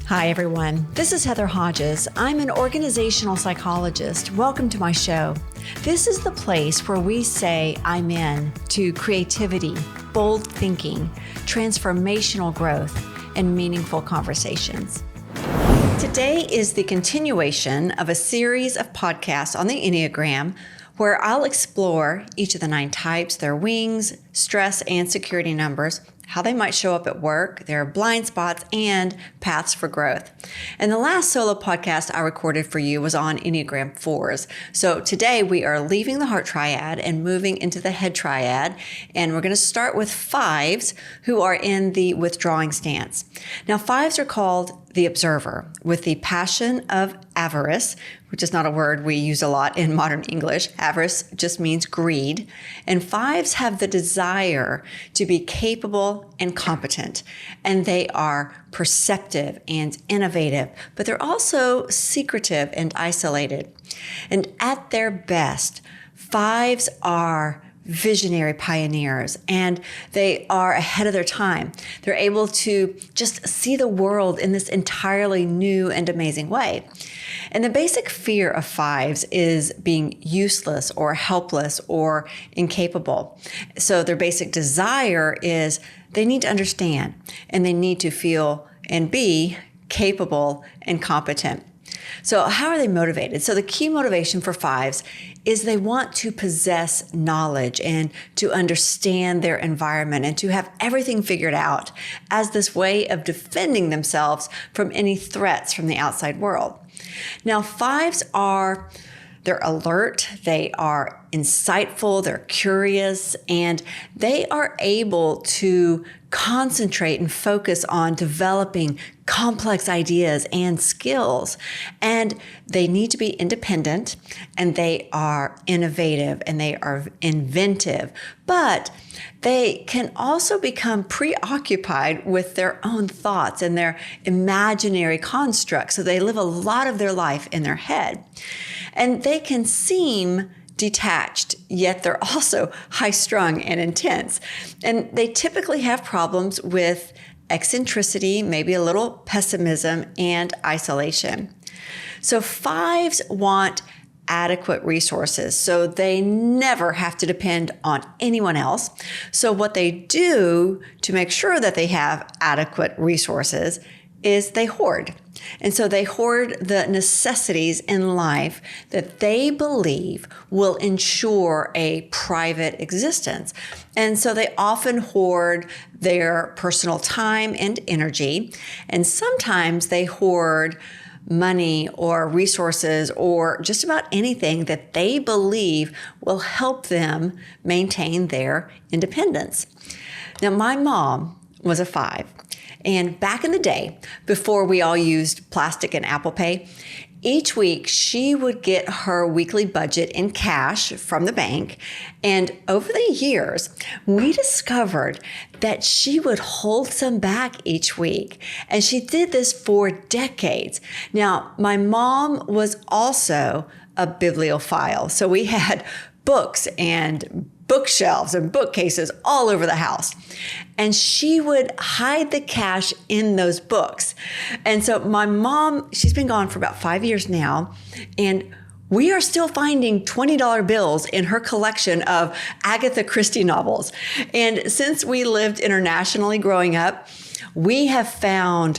Hi, everyone. This is Heather Hodges. I'm an organizational psychologist. Welcome to my show. This is the place where we say I'm in to creativity, bold thinking, transformational growth, and meaningful conversations. Today is the continuation of a series of podcasts on the Enneagram where I'll explore each of the 9 types, their wings, stress, and security numbers, how they might show up at work, their blind spots, and paths for growth. And the last solo podcast I recorded for you was on Enneagram 4s. So today we are leaving the heart triad and moving into the head triad. And we're going to start with 5s who are in the withdrawing stance. Now, 5s are called the observer, with the passion of avarice, which is not a word we use a lot in modern English. Avarice just means greed. And 5s have the desire to be capable and competent. And they are perceptive and innovative, but they're also secretive and isolated. And at their best, 5s are visionary pioneers, and they are ahead of their time. They're able to just see the world in this entirely new and amazing way. And the basic fear of 5s is being useless or helpless or incapable. So their basic desire is they need to understand and they need to feel and be capable and competent. So how are they motivated? So the key motivation for 5s is they want to possess knowledge and to understand their environment and to have everything figured out as this way of defending themselves from any threats from the outside world. Now, 5s they're alert, they are insightful, they're curious, and they are able to concentrate and focus on developing complex ideas and skills. And they need to be independent, and they are innovative, and they are inventive. But they can also become preoccupied with their own thoughts and their imaginary constructs. So they live a lot of their life in their head. And they can seem detached, yet they're also high-strung and intense. And they typically have problems with eccentricity, maybe a little pessimism, and isolation. So 5s want adequate resources, so they never have to depend on anyone else. So what they do to make sure that they have adequate resources is they hoard. And so they hoard the necessities in life that they believe will ensure a private existence. And so they often hoard their personal time and energy. And sometimes they hoard money or resources or just about anything that they believe will help them maintain their independence. Now, my mom was a 5. And back in the day, before we all used plastic and Apple Pay, each week she would get her weekly budget in cash from the bank. And over the years, we discovered that she would hold some back each week. And she did this for decades. Now, my mom was also a bibliophile. So we had books and bookshelves and bookcases all over the house. And she would hide the cash in those books. And so my mom, she's been gone for about 5 years now, and we are still finding $20 bills in her collection of Agatha Christie novels. And since we lived internationally growing up, we have found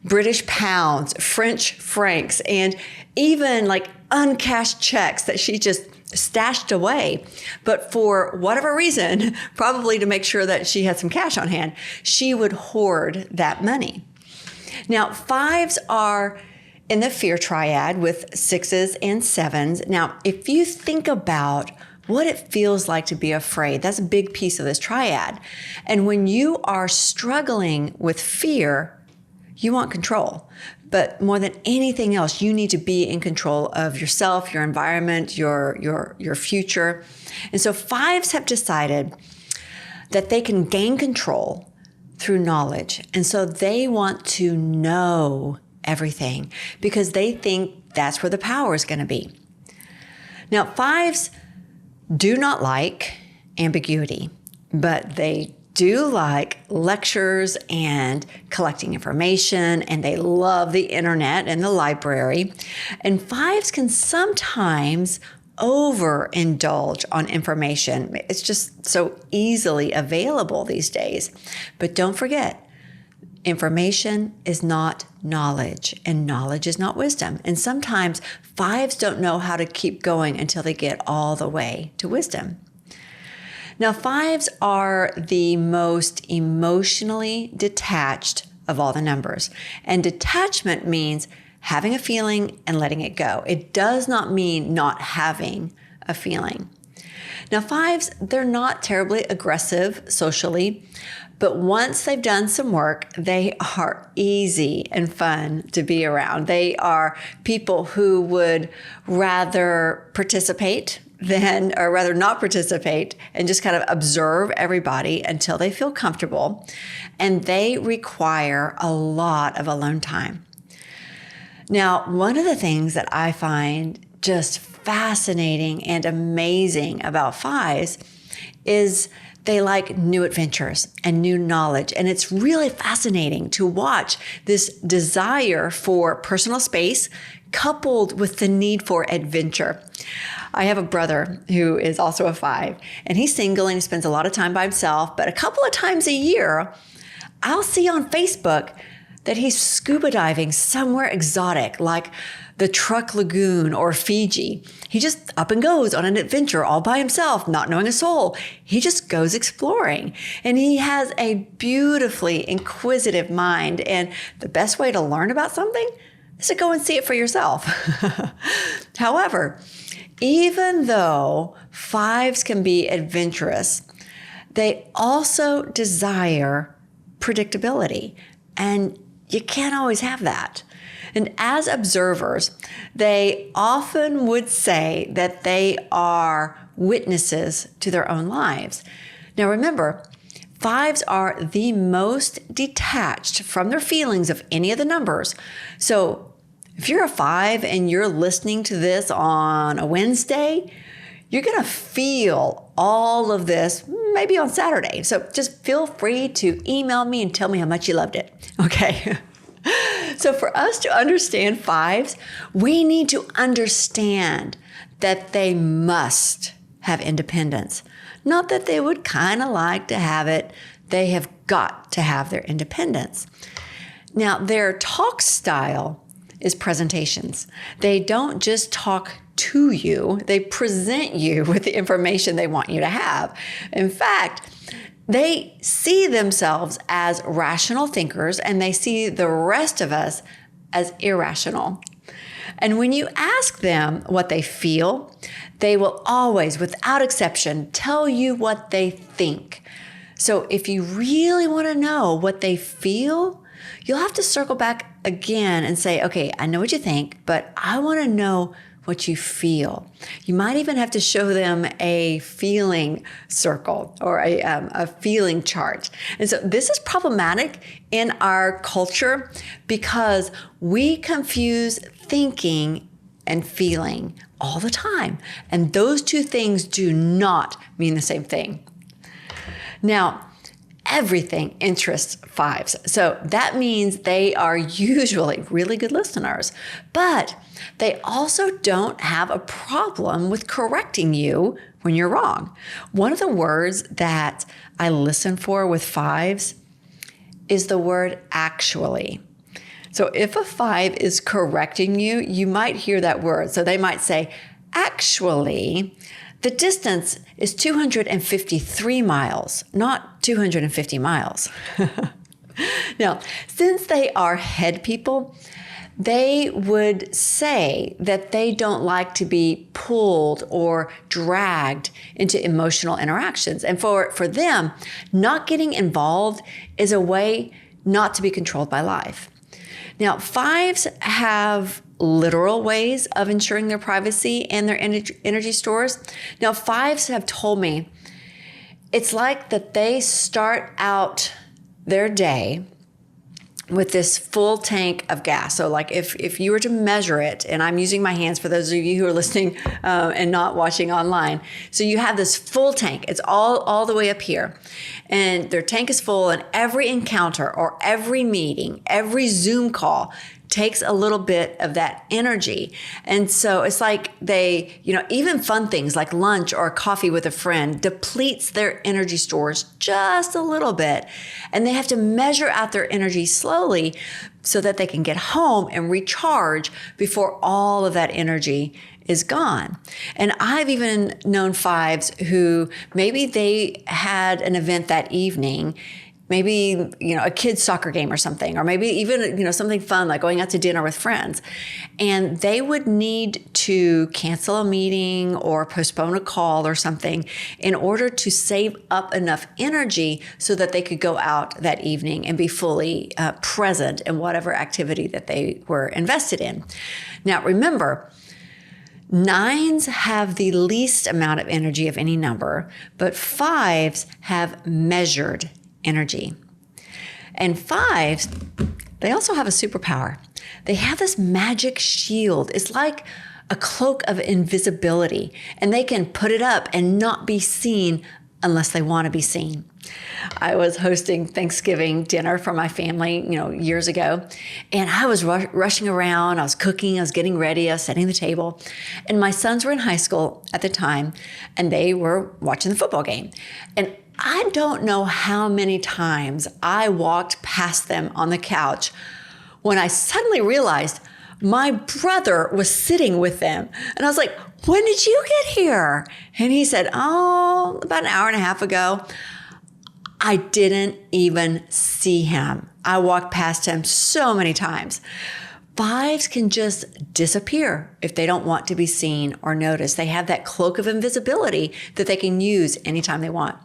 British pounds, French francs, and even like uncashed checks that she just stashed away. But for whatever reason, probably to make sure that she had some cash on hand, she would hoard that money. Now, 5s are in the fear triad with 6s and 7s. Now, if you think about what it feels like to be afraid, that's a big piece of this triad. And when you are struggling with fear, you want control. But more than anything else, you need to be in control of yourself, your environment, your future. And so 5s have decided that they can gain control through knowledge. And so they want to know everything because they think that's where the power is going to be. Now, 5s do not like ambiguity, but they do like lectures and collecting information, and they love the internet and the library. And fives can sometimes overindulge on information. It's just so easily available these days. But don't forget, information is not knowledge, and knowledge is not wisdom. And sometimes fives don't know how to keep going until they get all the way to wisdom. Now, fives are the most emotionally detached of all the numbers. And detachment means having a feeling and letting it go. It does not mean not having a feeling. Now, fives, they're not terribly aggressive socially, but once they've done some work, they are easy and fun to be around. They are people who would rather participate or rather not participate and just kind of observe everybody until they feel comfortable. And they require a lot of alone time. Now, one of the things that I find just fascinating and amazing about fives is they like new adventures and new knowledge. And it's really fascinating to watch this desire for personal space coupled with the need for adventure. I have a brother who is also a five, and he's single and he spends a lot of time by himself. But a couple of times a year, I'll see on Facebook that he's scuba diving somewhere exotic, like the Truck Lagoon or Fiji. He just up and goes on an adventure all by himself, not knowing a soul. He just goes exploring. And he has a beautifully inquisitive mind. And the best way to learn about something is to go and see it for yourself. However, even though fives can be adventurous, they also desire predictability. And you can't always have that. And as observers, they often would say that they are witnesses to their own lives. Now remember, fives are the most detached from their feelings of any of the numbers. So if you're a five and you're listening to this on a Wednesday, you're going to feel all of this maybe on Saturday. So just feel free to email me and tell me how much you loved it. Okay. So for us to understand fives, we need to understand that they must have independence. Not that they would kind of like to have it. They have got to have their independence. Now, their talk style is presentations. They don't just talk to you, they present you with the information they want you to have. In fact, they see themselves as rational thinkers, and they see the rest of us as irrational. And when you ask them what they feel, they will always, without exception, tell you what they think. So if you really want to know what they feel, you'll have to circle back again and say, okay, I know what you think, but I want to know what you feel. You might even have to show them a feeling circle or a feeling chart. And so this is problematic in our culture because we confuse thinking and feeling all the time. And those two things do not mean the same thing. Now, everything interests fives. So that means they are usually really good listeners, but they also don't have a problem with correcting you when you're wrong. One of the words that I listen for with fives is the word actually. So if a five is correcting you, you might hear that word. So they might say, actually, the distance is 253 miles, not 250 miles. Now, since they are head people, they would say that they don't like to be pulled or dragged into emotional interactions. And for them, not getting involved is a way not to be controlled by life. Now, fives have literal ways of ensuring their privacy and their energy stores. Now, fives have told me it's like that they start out their day with this full tank of gas. So like if you were to measure it, and I'm using my hands for those of you who are listening and not watching online. So you have this full tank. It's all the way up here. And their tank is full, and every encounter or every meeting, every Zoom call takes a little bit of that energy. And so it's like they, even fun things like lunch or coffee with a friend depletes their energy stores just a little bit. And they have to measure out their energy slowly so that they can get home and recharge before all of that energy is gone. And I've even known fives who maybe they had an event that evening, maybe, a kid's soccer game or something, or maybe even, something fun like going out to dinner with friends. And they would need to cancel a meeting or postpone a call or something in order to save up enough energy so that they could go out that evening and be fully present in whatever activity that they were invested in. Now, remember, 9s have the least amount of energy of any number, but 5s have measured energy. And 5s, they also have a superpower. They have this magic shield. It's like a cloak of invisibility, and they can put it up and not be seen unless they want to be seen. I was hosting Thanksgiving dinner for my family, years ago, and I was rushing around. I was cooking, I was getting ready, I was setting the table, and my sons were in high school at the time, and they were watching the football game. And I don't know how many times I walked past them on the couch when I suddenly realized my brother was sitting with them. And I was like, when did you get here? And he said, about an hour and a half ago. I didn't even see him. I walked past him so many times. 5s can just disappear if they don't want to be seen or noticed. They have that cloak of invisibility that they can use anytime they want.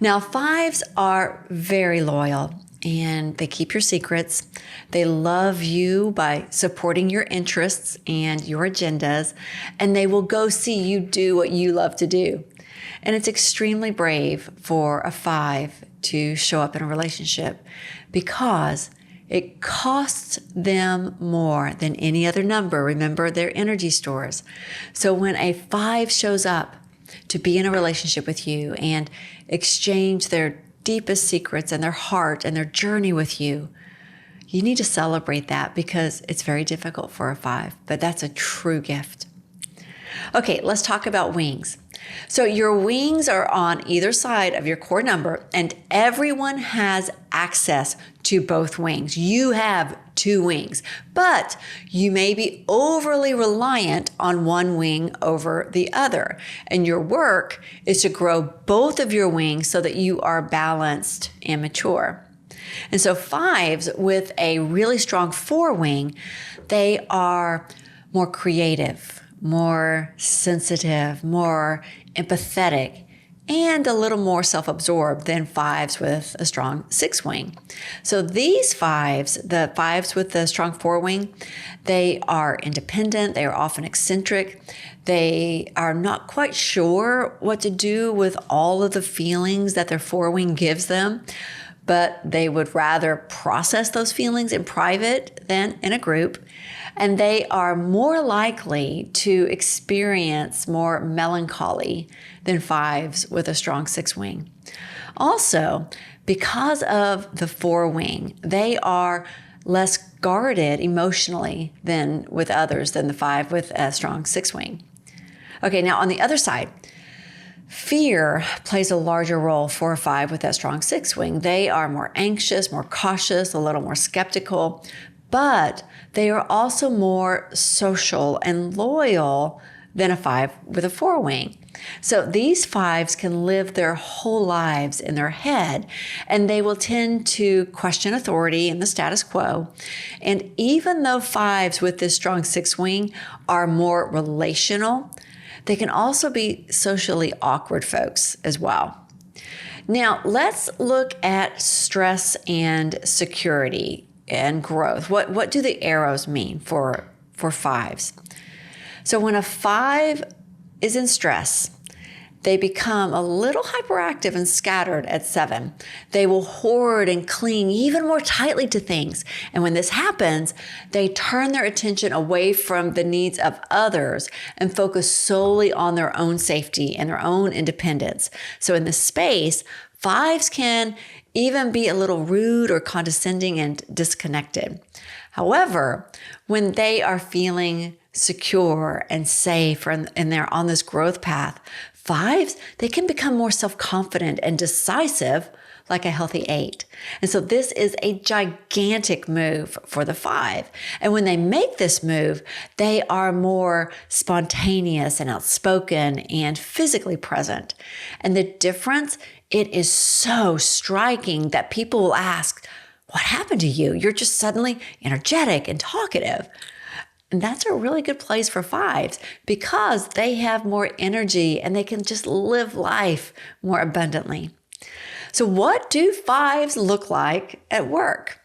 Now, 5s are very loyal, and they keep your secrets. They love you by supporting your interests and your agendas, and they will go see you do what you love to do. And it's extremely brave for a 5 to show up in a relationship because it costs them more than any other number. Remember their energy stores. So when a 5 shows up to be in a relationship with you and exchange their deepest secrets and their heart and their journey with you, you need to celebrate that because it's very difficult for a 5, but that's a true gift. Okay, let's talk about wings. So your wings are on either side of your core number, and everyone has access to both wings. You have 2 wings, but you may be overly reliant on one wing over the other. And your work is to grow both of your wings so that you are balanced and mature. And so 5s with a really strong 4 wing, they are more creative, more sensitive, more empathetic, and a little more self-absorbed than 5s with a strong 6 wing. So these 5s, the 5s with the strong 4 wing, they are independent, they are often eccentric, they are not quite sure what to do with all of the feelings that their 4 wing gives them, but they would rather process those feelings in private than in a group. And they are more likely to experience more melancholy than 5s with a strong 6 wing. Also, because of the 4 wing, they are less guarded emotionally than with others than the 5 with a strong 6 wing. Okay, now on the other side, fear plays a larger role for a 5 with that strong 6 wing. They are more anxious, more cautious, a little more skeptical, but they are also more social and loyal than a 5 with a 4 wing. So these 5s can live their whole lives in their head, and they will tend to question authority and the status quo. And even though 5s with this strong 6 wing are more relational, they can also be socially awkward folks as well. Now, let's look at stress and security and growth. What do the arrows mean for 5s? So when a 5 is in stress They become a little hyperactive and scattered at 7. They will hoard and cling even more tightly to things. And when this happens, they turn their attention away from the needs of others and focus solely on their own safety and their own independence. So in this space, 5s can even be a little rude or condescending and disconnected. However, when they are feeling secure and safe and they're on this growth path, 5s, they can become more self-confident and decisive like a healthy 8. And so this is a gigantic move for the 5. And when they make this move, they are more spontaneous and outspoken and physically present. And the difference, it is so striking that people will ask, what happened to you? You're just suddenly energetic and talkative. And that's a really good place for 5s because they have more energy and they can just live life more abundantly. So what do 5s look like at work?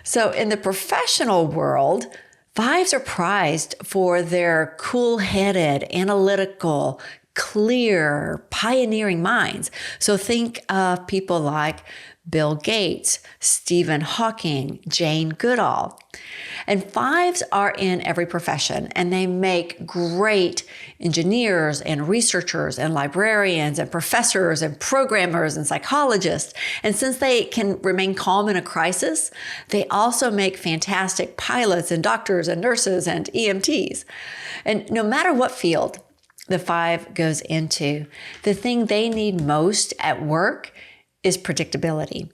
So in the professional world, 5s are prized for their cool-headed, analytical, clear, pioneering minds. So think of people like Bill Gates, Stephen Hawking, Jane Goodall. And 5s are in every profession, and they make great engineers and researchers and librarians and professors and programmers and psychologists. And since they can remain calm in a crisis, they also make fantastic pilots and doctors and nurses and EMTs. And no matter what field the 5 goes into, the thing they need most at work is predictability.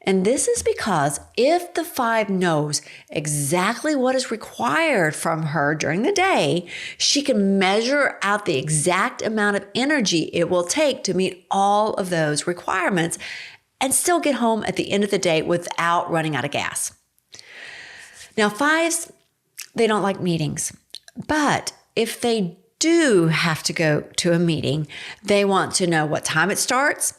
And this is because if the 5 knows exactly what is required from her during the day, she can measure out the exact amount of energy it will take to meet all of those requirements and still get home at the end of the day without running out of gas. Now, 5s, they don't like meetings, but if they do have to go to a meeting, they want to know what time it starts,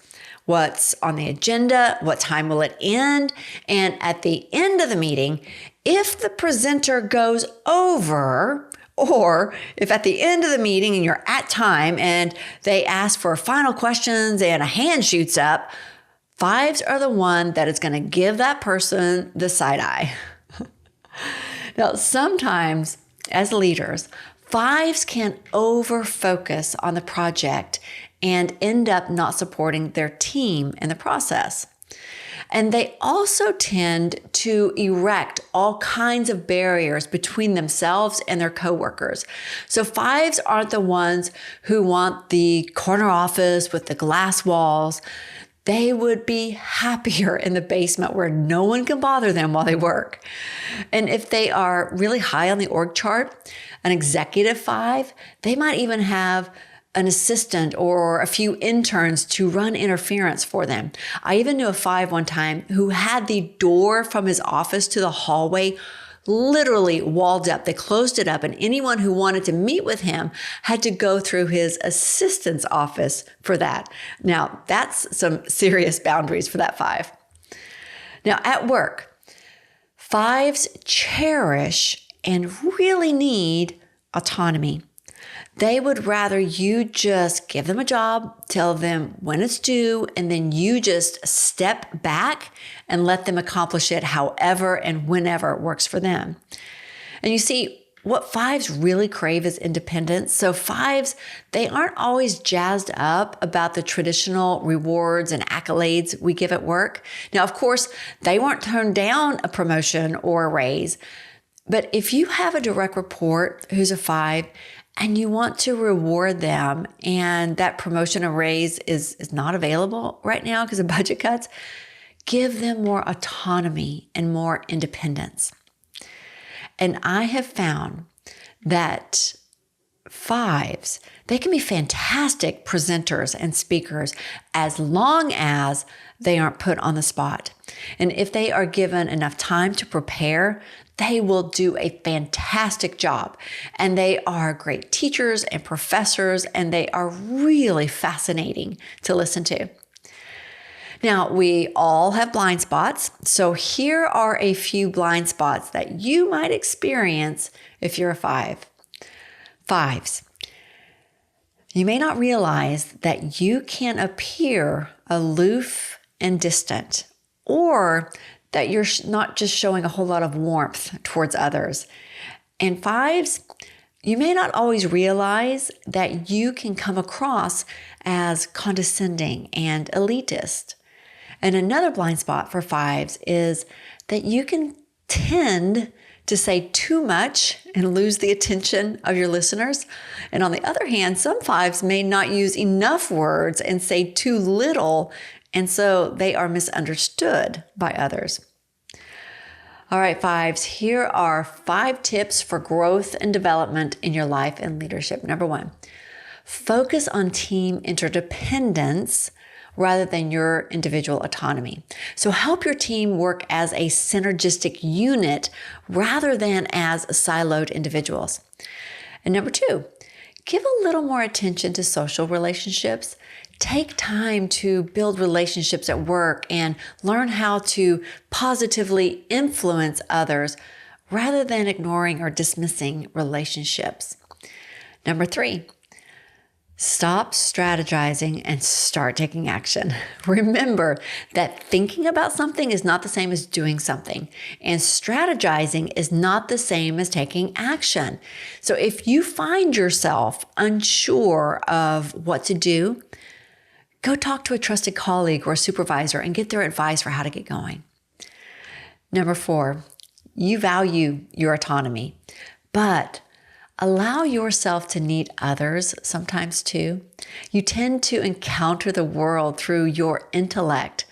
what's on the agenda, what time will it end, and at the end of the meeting, if the presenter goes over, or if at the end of the meeting and you're at time and they ask for final questions and a hand shoots up, 5s are the one that is going to give that person the side eye. Now, sometimes as leaders, 5s can over-focus on the project and end up not supporting their team in the process. And they also tend to erect all kinds of barriers between themselves and their coworkers. So 5s aren't the ones who want the corner office with the glass walls. They would be happier in the basement where no one can bother them while they work. And if they are really high on the org chart, an executive 5, they might even have an assistant or a few interns to run interference for them. I even knew a 5 one time who had the door from his office to the hallway literally walled up. They closed it up, and anyone who wanted to meet with him had to go through his assistant's office for that. Now, that's some serious boundaries for that 5. Now, at work, 5s cherish and really need autonomy. They would rather you just give them a job, tell them when it's due, and then you just step back and let them accomplish it however and whenever it works for them. And you see, what 5s really crave is independence. So 5s, they aren't always jazzed up about the traditional rewards and accolades we give at work. Now, of course, they won't turn down a promotion or a raise. But if you have a direct report who's a 5, and you want to reward them, and that promotion or raise is not available right now because of budget cuts, give them more autonomy and more independence. And I have found that 5s, they can be fantastic presenters and speakers as long as they aren't put on the spot. And if they are given enough time to prepare, they will do a fantastic job. And they are great teachers and professors, and they are really fascinating to listen to. Now, we all have blind spots. So here are a few blind spots that you might experience if you're a 5. 5s. You may not realize that you can appear aloof and distant, or that you're not just showing a whole lot of warmth towards others. And 5s, you may not always realize that you can come across as condescending and elitist. And another blind spot for 5s is that you can tend to say too much and lose the attention of your listeners. And on the other hand, some 5s may not use enough words and say too little, and so they are misunderstood by others. All right, 5s, here are 5 tips for growth and development in your life and leadership. Number 1, focus on team interdependence rather than your individual autonomy. So help your team work as a synergistic unit rather than as siloed individuals. And number 2, give a little more attention to social relationships. Take time to build relationships at work and learn how to positively influence others rather than ignoring or dismissing relationships. Number 3, stop strategizing and start taking action. Remember that thinking about something is not the same as doing something, and strategizing is not the same as taking action. So if you find yourself unsure of what to do, go talk to a trusted colleague or supervisor and get their advice for how to get going. Number 4, you value your autonomy, but allow yourself to need others sometimes too. You tend to encounter the world through your intellect,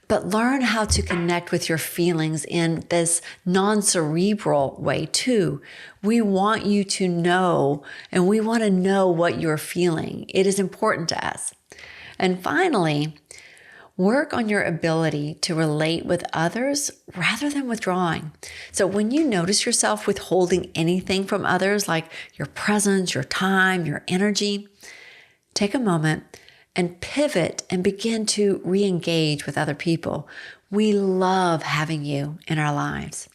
but learn how to connect with your feelings in this non-cerebral way too. We want you to know, and we want to know what you're feeling. It is important to us. And finally, work on your ability to relate with others rather than withdrawing. So when you notice yourself withholding anything from others, like your presence, your time, your energy, take a moment and pivot and begin to re-engage with other people. We love having you in our lives.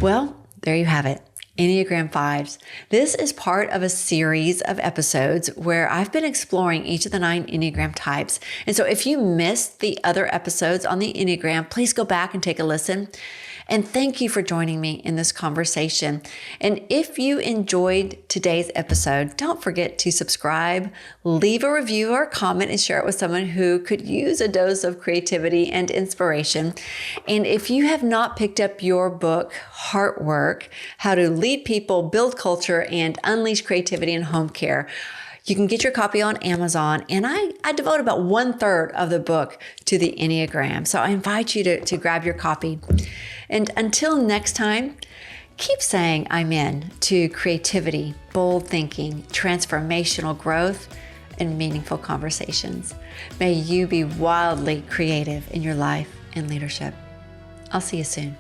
Well, there you have it. Enneagram 5s. This is part of a series of episodes where I've been exploring each of the 9 Enneagram types. And so if you missed the other episodes on the Enneagram, please go back and take a listen. And thank you for joining me in this conversation. And if you enjoyed today's episode, don't forget to subscribe, leave a review or a comment, and share it with someone who could use a dose of creativity and inspiration. And if you have not picked up your book, Heart Work, How to Lead People, Build Culture, and Unleash Creativity in Home Care, you can get your copy on Amazon, and I devote about 1/3 of the book to the Enneagram. So I invite you to grab your copy. And until next time, keep saying I'm in to creativity, bold thinking, transformational growth, and meaningful conversations. May you be wildly creative in your life and leadership. I'll see you soon.